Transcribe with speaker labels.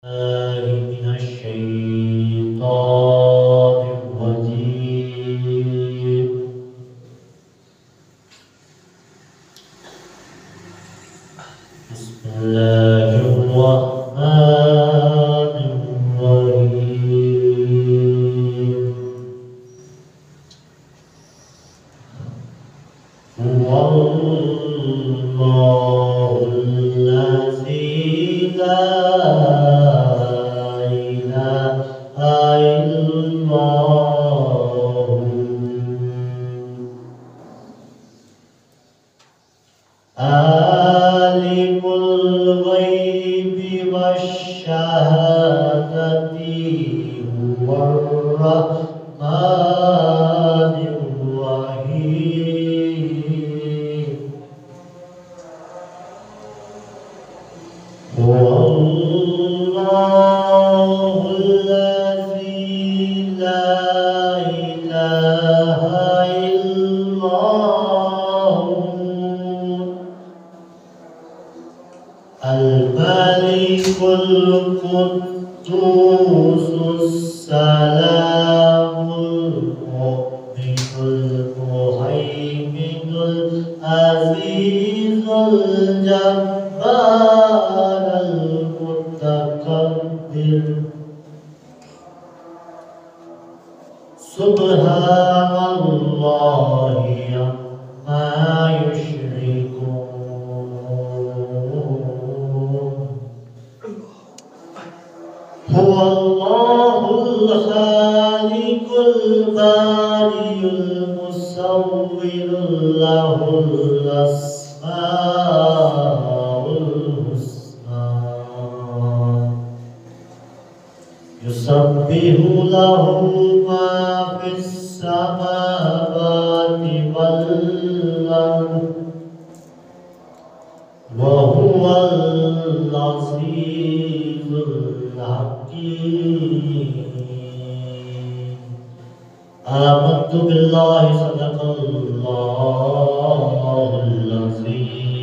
Speaker 1: من الشيطان الرجيم. بسم الله الرحمن الرحيم. هو الله الذي لا إله إلا هو عالم الغيب والشهادة هو الرحمن الرحيم. هو الله الذي لا إله إلا هو الملك القدوس السلام المؤمن المهيمن العزيز الجبار المتكبر. سبحان الله عما يشركون. هو الله الخالق البارئ المصور له الأسماء الحسنى يسبح له ما في السماوات والأرض وهو العزيز الحكيم. آمنت بالله صدق الله العظيم.